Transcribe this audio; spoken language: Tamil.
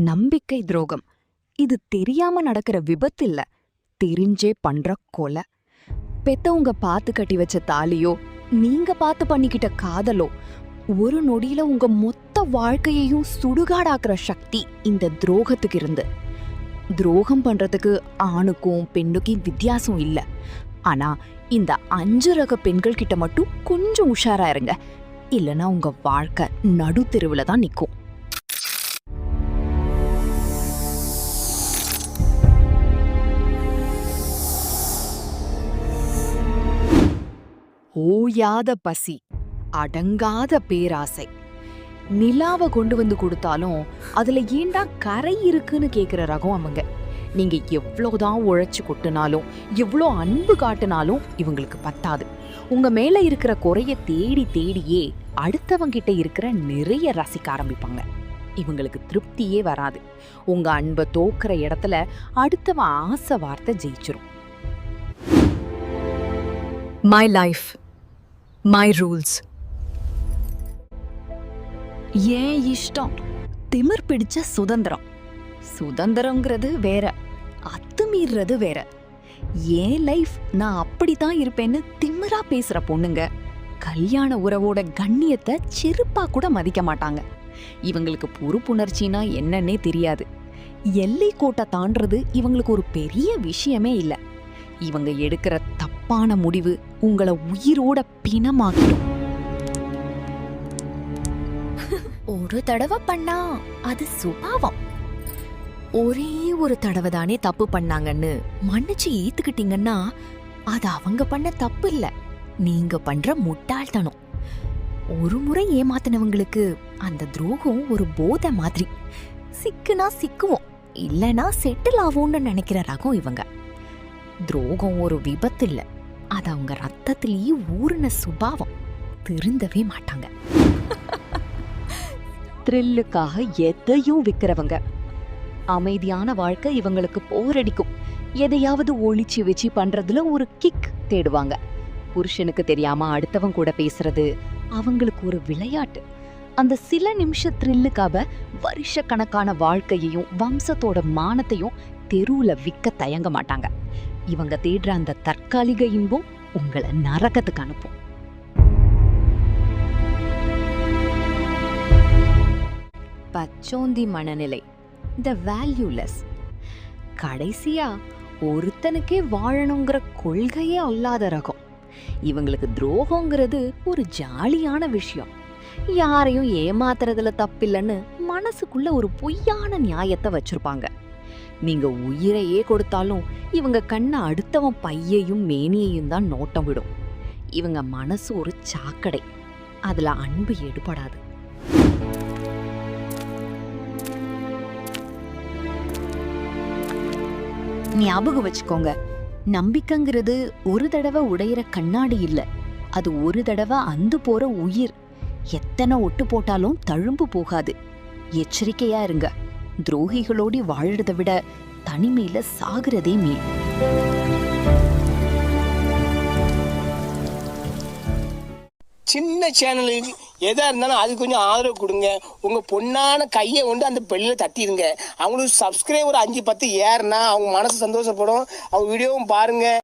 நம்பிக்கை துரோகம். இது தெரியாம நடக்கிற விபத்து இல்ல, தெரிஞ்சே பண்ற கொலை. பெத்தவங்க பார்த்து கட்டி வச்ச தாலியோ, நீங்க பார்த்து பண்ணிக்கிட்ட காதலோ, ஒரு நொடியில உங்க மொத்த வாழ்க்கையையும் சுடுகாடாக்குற சக்தி இந்த துரோகத்துக்கு இருந்து. துரோகம் பண்றதுக்கு ஆணுக்கும் பெண்ணுக்கும் வித்தியாசம் இல்ல. ஆனா இந்த 5 ரக பெண்கள் கிட்ட மட்டும் கொஞ்சம் உஷாரா இருங்க, இல்லனா உங்க வாழ்க்கை நடுத்தெருவுல தான் நிக்கும். ஓயாத பசி, அடங்காத பேராசை. நிலாவை கொண்டு வந்து கொடுத்தாலும் அதுல ஏண்டா கரை இருக்குன்னு கேக்குற ரகம் அவங்க. நீங்க எவ்வளவுதான் உழைச்சு கொட்டினாலும், எவ்வளோ அன்பு காட்டினாலும் இவங்களுக்கு பத்தாது. உங்க மேல இருக்கிற குறைய தேடி தேடியே அடுத்தவங்கிட்ட இருக்கிற நிறைய ரசிக்க ஆரம்பிப்பாங்க. இவங்களுக்கு திருப்தியே வராது. உங்க அன்பை தோக்குற இடத்துல அடுத்தவன் ஆசை வார்த்தை ஜெயிச்சிரும். My life, my rules. ஏன் இஷ்டம், திமிர் பிடிச்ச சுதந்திரம். சுதந்திரங்கிறது வேற, அத்துமீறது வேற. ஏன் லைஃப், நான் அப்படித்தான் இருப்பேன்னு திமிரா பேசுற பொண்ணுங்க கல்யாண உறவோட கண்ணியத்தை செருப்பா கூட மதிக்க மாட்டாங்க. இவங்களுக்கு பொறுப்புணர்ச்சினா என்னன்னே தெரியாது. எல்லை கோட்டை தாண்டறது இவங்களுக்கு ஒரு பெரிய விஷயமே இல்லை. இவங்க எடுக்கிற தப்பான முடிவு உங்களை உயிரோட பிணமாக்கிடும். ஒரு தடவை பண்ணா அது சுபாவம். ஒரே ஒரு தடவை தானே தப்பு பண்ணாங்கன்னு மன்னிச்சு ஏத்துக்கிட்டீங்கன்னா அது அவங்க பண்ண தப்பு இல்ல, நீங்க பண்ற முட்டாள்தனம். ஒரு முறை ஏமாத்தினவங்களுக்கு அந்த துரோகம் ஒரு போதை மாதிரி. சிக்குனா சிக்குவோம், இல்லனா செட்டில் ஆகும்னு நினைக்கிற ரகம் இவங்க. துரோகம் ஒரு விபத்து இல்ல, அது அவங்க ரத்தத்திலேயே ஊறின சுபாவம். திருந்தவே மாட்டாங்க. த்ரில்லுக்காக எதையும் விக்கிறவங்க. அமைதியான வாழ்க்கை இவங்களுக்கு போரடிக்கும். எதையாவது ஒளிச்சு வச்சு பண்றதுல ஒரு கிக் தேடுவாங்க. புருஷனுக்கு தெரியாம அடுத்தவங்க கூட பேசுறது அவங்களுக்கு ஒரு விளையாட்டு. அந்த சில நிமிஷ த்ரில்லுக்காக வருஷக்கணக்கான வாழ்க்கையையும் வம்சத்தோட மானத்தையும் தெருவுல விற்க தயங்க மாட்டாங்க. இவங்க தேடுற அந்த தற்காலிக இன்பம் உங்களை நரகத்துக்கு அனுப்பும். பச்சோந்தி மனநிலை, த வேல்யூலெஸ். கடைசியா ஒருத்தனுக்கே வாழணுங்கிற கொள்கையே அல்லாத ரகம். இவங்களுக்கு துரோகங்கிறது ஒரு ஜாலியான விஷயம். யாரையும் ஏமாத்துறதுல தப்பில்லைன்னு மனசுக்குள்ள ஒரு பொய்யான நியாயத்தை வச்சிருப்பாங்க. நீங்க உயிரையே கொடுத்தாலும் இவங்க கண்ணை அடுத்தவன் பையையும் மேனியையும் தான் நோட்டம் விடும். இவங்க மனசு ஒரு சாக்கடை, அதுல அன்பு எடுபடாது. ஞாபகம் வச்சுக்கோங்க, நம்பிக்கைங்கிறது ஒரு தடவை உடையிற கண்ணாடி இல்ல, அது ஒரு தடவை அந்து போற உயிர். எத்தனை ஒட்டு போட்டாலும் தழும்பு போகாது. எச்சரிக்கையா இருங்க. துரோகிகளோடு வாழறதை விட தனிமையில சாகிறதே மேல். சின்ன சேனலுக்கு எதா இருந்தாலும் அது கொஞ்சம் ஆதரவு கொடுங்க. உங்க பொண்ணான கையை கொண்டு அந்த பெல்லில் தட்டிடுங்க. அவங்களுக்கு சப்ஸ்கிரைபர் 5-10 ஏறுனா அவங்க மனசு சந்தோஷப்படும். அவங்க வீடியோவும் பாருங்க.